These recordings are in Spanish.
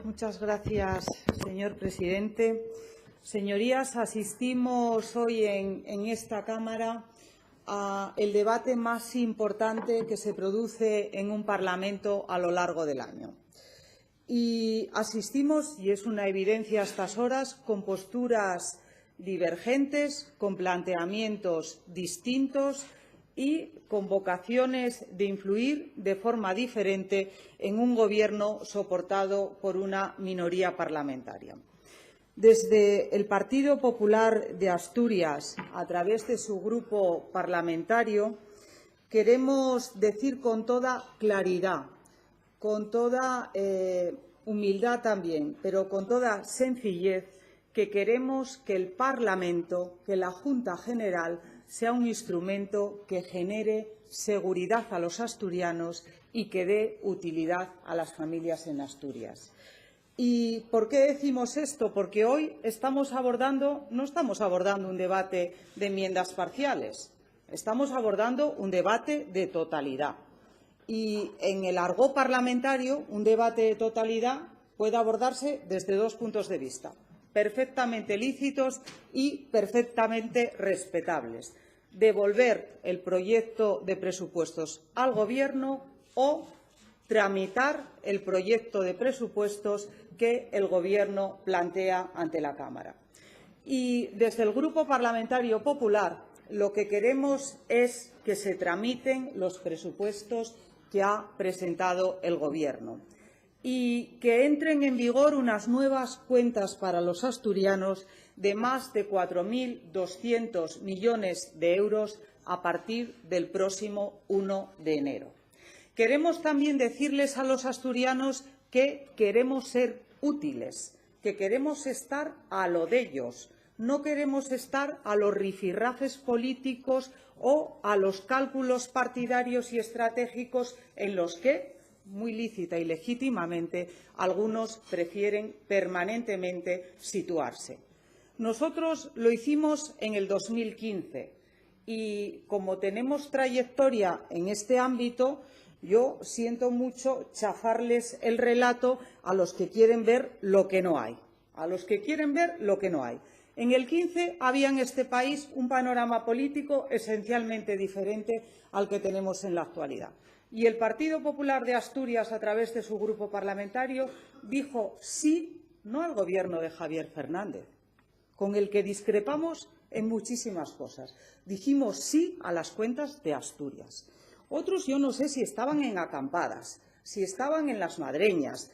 Muchas gracias, señor presidente. Señorías, asistimos hoy en esta Cámara al debate más importante que se produce en un Parlamento a lo largo del año. Y asistimos, y es una evidencia a estas horas, con posturas divergentes, con planteamientos distintos y con vocaciones de influir de forma diferente en un Gobierno soportado por una minoría parlamentaria. Desde el Partido Popular de Asturias, a través de su grupo parlamentario, queremos decir con toda claridad, con toda humildad también, pero con toda sencillez, que queremos que el Parlamento, que la Junta General, sea un instrumento que genere seguridad a los asturianos y que dé utilidad a las familias en Asturias. ¿Y por qué decimos esto? Porque hoy no estamos abordando un debate de enmiendas parciales, estamos abordando un debate de totalidad. Y en el argot parlamentario, un debate de totalidad puede abordarse desde dos puntos de vista, perfectamente lícitos y perfectamente respetables: devolver el proyecto de presupuestos al Gobierno o tramitar el proyecto de presupuestos que el Gobierno plantea ante la Cámara. Y desde el Grupo Parlamentario Popular lo que queremos es que se tramiten los presupuestos que ha presentado el Gobierno y que entren en vigor unas nuevas cuentas para los asturianos de más de 4.200 millones de euros a partir del próximo 1 de enero. Queremos también decirles a los asturianos que queremos ser útiles, que queremos estar a lo de ellos, no queremos estar a los rifirrafes políticos o a los cálculos partidarios y estratégicos en los que, muy lícita y legítimamente, algunos prefieren permanentemente situarse. Nosotros lo hicimos en el 2015 y, como tenemos trayectoria en este ámbito, yo siento mucho chafarles el relato a los que quieren ver lo que no hay. En el 15 había en este país un panorama político esencialmente diferente al que tenemos en la actualidad. Y el Partido Popular de Asturias, a través de su grupo parlamentario, dijo sí, no al Gobierno de Javier Fernández, con el que discrepamos en muchísimas cosas. Dijimos sí a las cuentas de Asturias. Otros, yo no sé si estaban en acampadas, si estaban en las madreñas,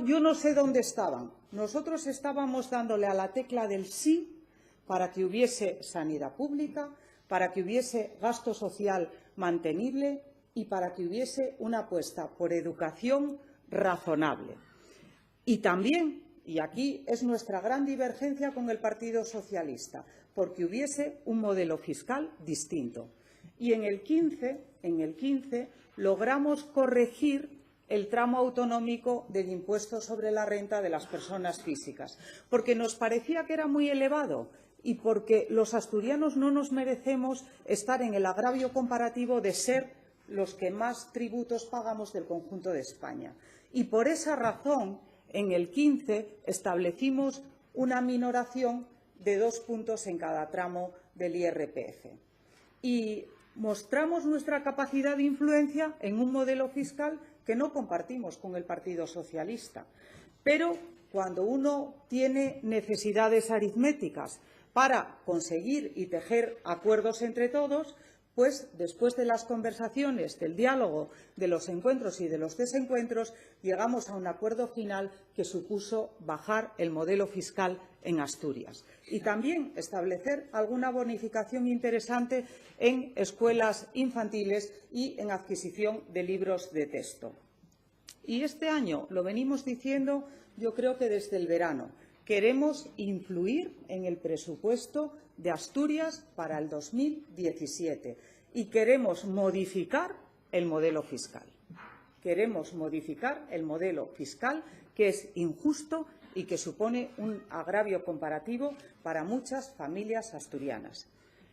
yo no sé dónde estaban. Nosotros estábamos dándole a la tecla del sí para que hubiese sanidad pública, para que hubiese gasto social mantenible y para que hubiese una apuesta por educación razonable. Y también, y aquí es nuestra gran divergencia con el Partido Socialista, porque hubiese un modelo fiscal distinto. Y en el 15 logramos corregir el tramo autonómico del impuesto sobre la renta de las personas físicas, porque nos parecía que era muy elevado y porque los asturianos no nos merecemos estar en el agravio comparativo de ser los que más tributos pagamos del conjunto de España. Y por esa razón, en el 15 establecimos una minoración de 2 puntos en cada tramo del IRPF. Y mostramos nuestra capacidad de influencia en un modelo fiscal que no compartimos con el Partido Socialista. Pero cuando uno tiene necesidades aritméticas para conseguir y tejer acuerdos entre todos, pues después de las conversaciones, del diálogo, de los encuentros y de los desencuentros, llegamos a un acuerdo final que supuso bajar el modelo fiscal en Asturias y también establecer alguna bonificación interesante en escuelas infantiles y en adquisición de libros de texto. Y este año, lo venimos diciendo yo creo que desde el verano, queremos influir en el presupuesto de Asturias para el 2017 y queremos modificar el modelo fiscal. Queremos modificar el modelo fiscal, que es injusto y que supone un agravio comparativo para muchas familias asturianas.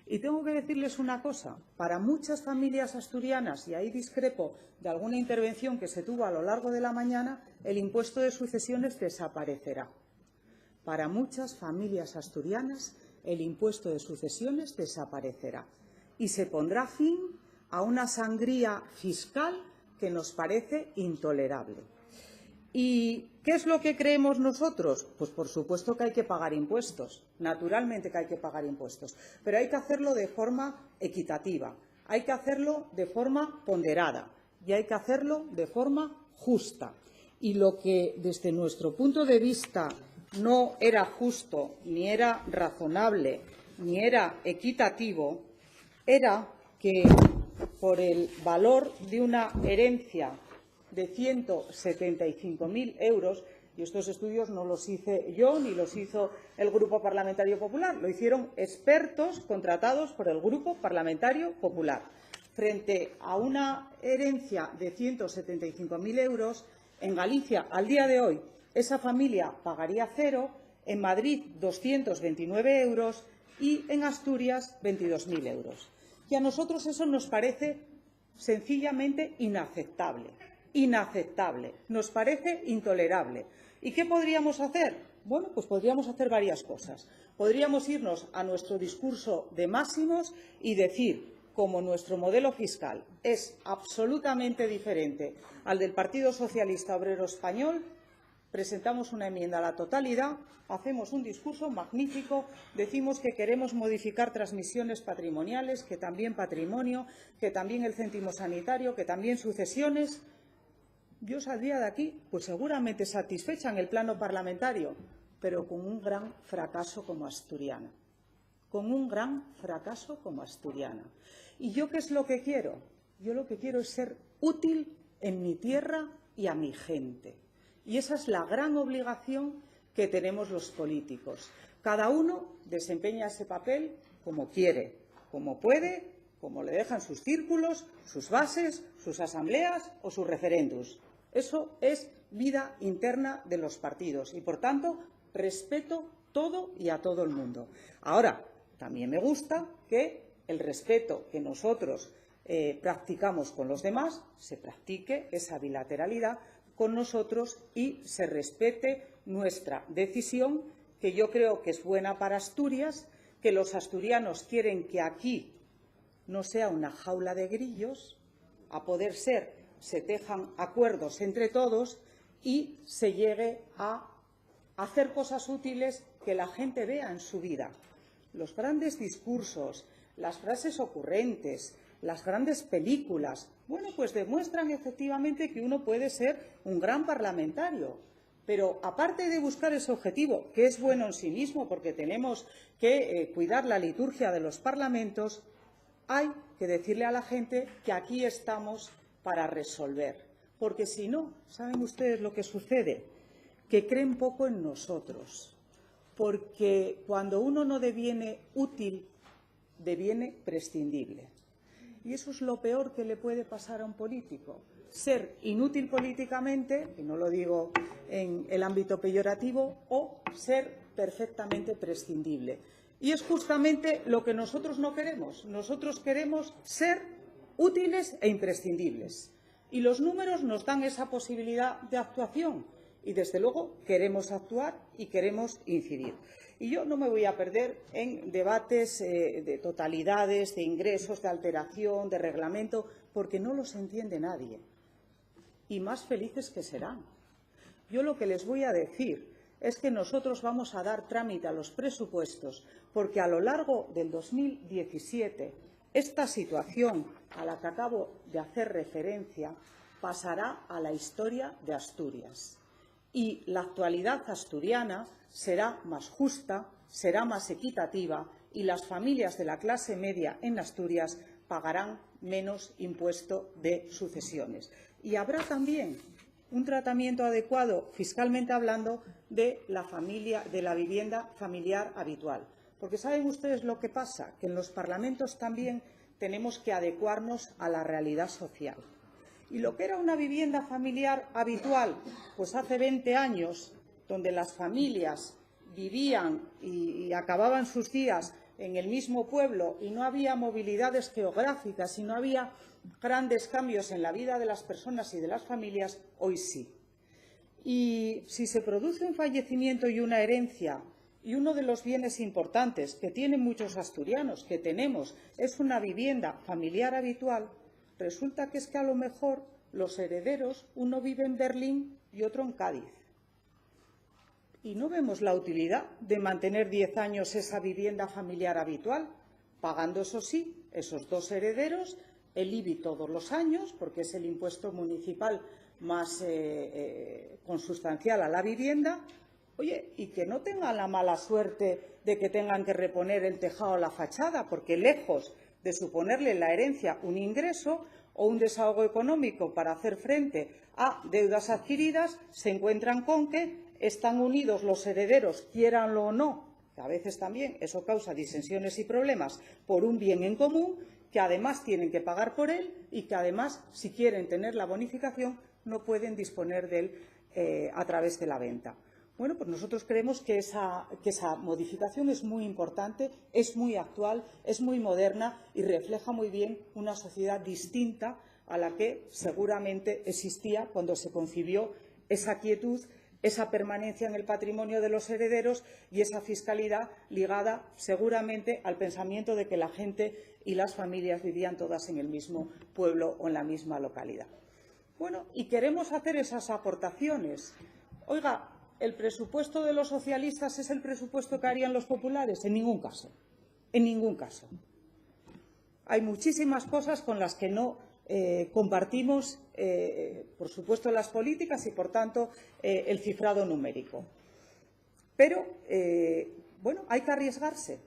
Y tengo que decirles una cosa, para muchas familias asturianas, y ahí discrepo de alguna intervención que se tuvo a lo largo de la mañana, el impuesto de sucesiones desaparecerá. Para muchas familias asturianas, el impuesto de sucesiones desaparecerá y se pondrá fin a una sangría fiscal que nos parece intolerable. ¿Y qué es lo que creemos nosotros? Pues por supuesto que hay que pagar impuestos, naturalmente que hay que pagar impuestos, pero hay que hacerlo de forma equitativa, hay que hacerlo de forma ponderada y hay que hacerlo de forma justa. Y lo que desde nuestro punto de vista no era justo, ni era razonable, ni era equitativo, era que por el valor de una herencia de 175.000 euros, y estos estudios no los hice yo ni los hizo el Grupo Parlamentario Popular, lo hicieron expertos contratados por el Grupo Parlamentario Popular. Frente a una herencia de 175.000 euros, en Galicia, al día de hoy, esa familia pagaría 0, en Madrid 229 euros y en Asturias 22.000 euros. Y a nosotros eso nos parece sencillamente inaceptable. Inaceptable, nos parece intolerable. ¿Y qué podríamos hacer? Bueno, pues podríamos hacer varias cosas. Podríamos irnos a nuestro discurso de máximos y decir, como nuestro modelo fiscal es absolutamente diferente al del Partido Socialista Obrero Español, presentamos una enmienda a la totalidad, hacemos un discurso magnífico, decimos que queremos modificar transmisiones patrimoniales, que también patrimonio, que también el céntimo sanitario, que también sucesiones. Yo saldría de aquí, pues seguramente satisfecha en el plano parlamentario, pero con un gran fracaso como asturiana. Con un gran fracaso como asturiana. ¿Y yo qué es lo que quiero? Yo lo que quiero es ser útil en mi tierra y a mi gente. Y esa es la gran obligación que tenemos los políticos. Cada uno desempeña ese papel como quiere, como puede, como le dejan sus círculos, sus bases, sus asambleas o sus referéndums. Eso es vida interna de los partidos y, por tanto, respeto todo y a todo el mundo. Ahora, también me gusta que el respeto que nosotros practicamos con los demás se practique esa bilateralidad con nosotros y se respete nuestra decisión, que yo creo que es buena para Asturias, que los asturianos quieren que aquí no sea una jaula de grillos, a poder ser, se tejan acuerdos entre todos y se llegue a hacer cosas útiles que la gente vea en su vida. Los grandes discursos, las frases ocurrentes, las grandes películas, bueno, pues demuestran efectivamente que uno puede ser un gran parlamentario. Pero aparte de buscar ese objetivo, que es bueno en sí mismo porque tenemos que cuidar la liturgia de los parlamentos, hay que decirle a la gente que aquí estamos para resolver. Porque si no, ¿saben ustedes lo que sucede? Que creen poco en nosotros. Porque cuando uno no deviene útil, deviene prescindible. Y eso es lo peor que le puede pasar a un político. Ser inútil políticamente, y no lo digo en el ámbito peyorativo, o ser perfectamente prescindible. Y es justamente lo que nosotros no queremos. Nosotros queremos ser útiles e imprescindibles. Y los números nos dan esa posibilidad de actuación. Y, desde luego, queremos actuar y queremos incidir. Y yo no me voy a perder en debates de totalidades, de ingresos, de alteración, de reglamento, porque no los entiende nadie. Y más felices que serán. Yo lo que les voy a decir es que nosotros vamos a dar trámite a los presupuestos porque a lo largo del 2017 esta situación a la que acabo de hacer referencia pasará a la historia de Asturias. Y la actualidad asturiana será más justa, será más equitativa y las familias de la clase media en Asturias pagarán menos impuesto de sucesiones. Y habrá también un tratamiento adecuado, fiscalmente hablando, de la vivienda familiar habitual. Porque ¿saben ustedes lo que pasa? Que en los parlamentos también tenemos que adecuarnos a la realidad social. Y lo que era una vivienda familiar habitual, pues hace 20 años, donde las familias vivían y acababan sus días en el mismo pueblo y no había movilidades geográficas y no había grandes cambios en la vida de las personas y de las familias, hoy sí. Y si se produce un fallecimiento y una herencia, y uno de los bienes importantes que tienen muchos asturianos, que tenemos, es una vivienda familiar habitual, resulta que es que a lo mejor los herederos, uno vive en Berlín y otro en Cádiz. Y no vemos la utilidad de mantener 10 años esa vivienda familiar habitual, pagando, eso sí, esos dos herederos el IBI todos los años, porque es el impuesto municipal más consustancial a la vivienda. Oye, y que no tengan la mala suerte de que tengan que reponer el tejado o la fachada, porque lejos de suponerle la herencia un ingreso o un desahogo económico para hacer frente a deudas adquiridas, se encuentran con que están unidos los herederos, quieranlo o no, que a veces también eso causa disensiones y problemas, por un bien en común, que además tienen que pagar por él y que además, si quieren tener la bonificación, no pueden disponer de él a través de la venta. Bueno, pues nosotros creemos que esa modificación es muy importante, es muy actual, es muy moderna y refleja muy bien una sociedad distinta a la que seguramente existía cuando se concibió esa quietud, esa permanencia en el patrimonio de los herederos y esa fiscalidad ligada seguramente al pensamiento de que la gente y las familias vivían todas en el mismo pueblo o en la misma localidad. Bueno, y queremos hacer esas aportaciones. Oiga, ¿el presupuesto de los socialistas es el presupuesto que harían los populares? En ningún caso. En ningún caso. Hay muchísimas cosas con las que no compartimos, por supuesto, las políticas y, por tanto, el cifrado numérico. Pero, bueno, hay que arriesgarse.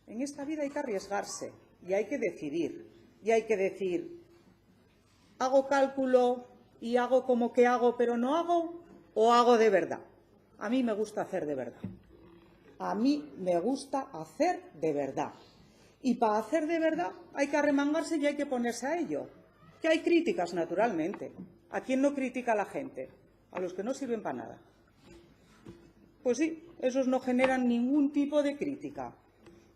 En esta vida hay que arriesgarse y hay que decidir. Y hay que decir, ¿hago cálculo y hago como que hago pero no hago o hago de verdad? A mí me gusta hacer de verdad. A mí me gusta hacer de verdad. Y para hacer de verdad hay que arremangarse y hay que ponerse a ello. Que hay críticas, naturalmente. ¿A quién no critica a la gente? A los que no sirven para nada. Pues sí, esos no generan ningún tipo de crítica,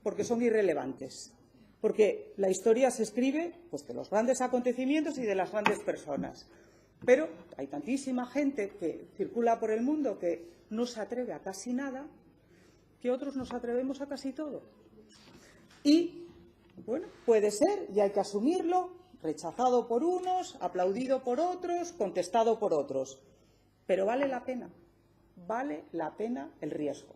porque son irrelevantes. Porque la historia se escribe pues, de los grandes acontecimientos y de las grandes personas. Pero hay tantísima gente que circula por el mundo que no se atreve a casi nada, que otros nos atrevemos a casi todo. Y, bueno, puede ser, y hay que asumirlo, rechazado por unos, aplaudido por otros, contestado por otros. Pero vale la pena el riesgo.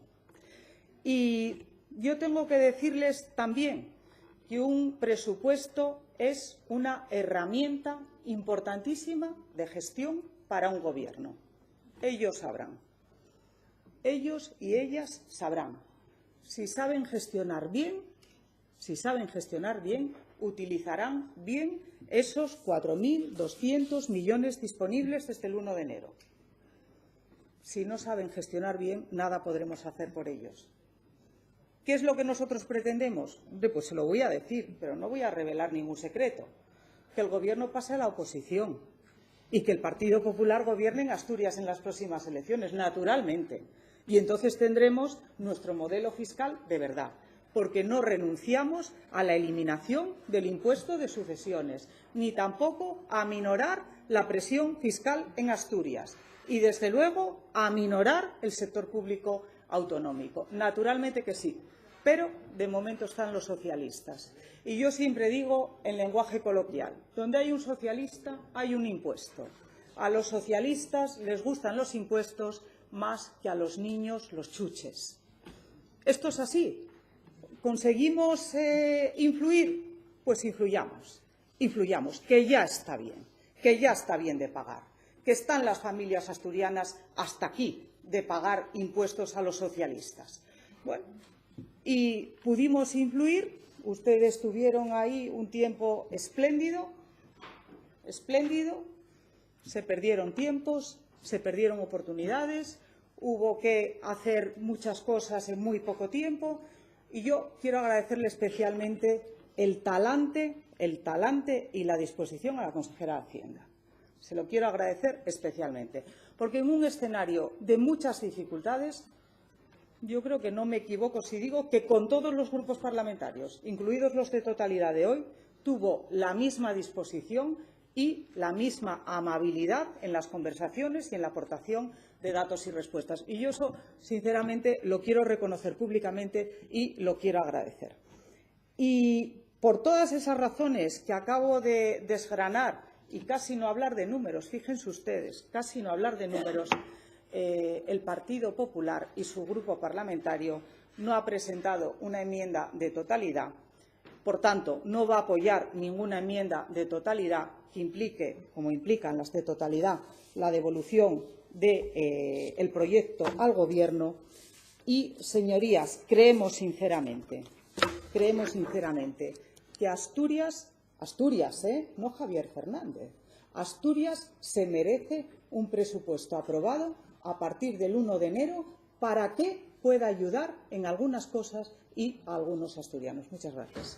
Y yo tengo que decirles también que un presupuesto es una herramienta importantísima de gestión para un gobierno. Ellos sabrán. Ellos y ellas sabrán. Si saben gestionar bien, utilizarán bien esos 4.200 millones disponibles desde el 1 de enero. Si no saben gestionar bien, nada podremos hacer por ellos. ¿Qué es lo que nosotros pretendemos? Pues se lo voy a decir, pero no voy a revelar ningún secreto. Que el Gobierno pase a la oposición y que el Partido Popular gobierne en Asturias en las próximas elecciones, naturalmente. Y entonces tendremos nuestro modelo fiscal de verdad, porque no renunciamos a la eliminación del impuesto de sucesiones, ni tampoco a aminorar la presión fiscal en Asturias y, desde luego, a aminorar el sector público autonómico. Naturalmente que sí, pero de momento están los socialistas. Y yo siempre digo en lenguaje coloquial, donde hay un socialista hay un impuesto. A los socialistas les gustan los impuestos más que a los niños los chuches. Esto es así. ¿Conseguimos influir? Pues influyamos, que ya está bien de pagar, que están las familias asturianas hasta aquí de pagar impuestos a los socialistas. Bueno, y pudimos influir, ustedes tuvieron ahí un tiempo espléndido, se perdieron tiempos, se perdieron oportunidades, hubo que hacer muchas cosas en muy poco tiempo y yo quiero agradecerle especialmente el talante y la disposición a la consejera de Hacienda. Se lo quiero agradecer especialmente, porque en un escenario de muchas dificultades yo creo que no me equivoco si digo que con todos los grupos parlamentarios, incluidos los de totalidad de hoy, tuvo la misma disposición y la misma amabilidad en las conversaciones y en la aportación de datos y respuestas. Y yo eso, sinceramente, lo quiero reconocer públicamente y lo quiero agradecer. Y por todas esas razones que acabo de desgranar, y casi no hablar de números, fíjense ustedes, casi no hablar de números, el Partido Popular y su grupo parlamentario no ha presentado una enmienda de totalidad. Por tanto, no va a apoyar ninguna enmienda de totalidad que implique, como implican las de totalidad, la devolución del proyecto al Gobierno. Y, señorías, creemos sinceramente que Asturias, no Javier Fernández, Asturias se merece un presupuesto aprobado a partir del 1 de enero para que pueda ayudar en algunas cosas y a algunos asturianos. Muchas gracias.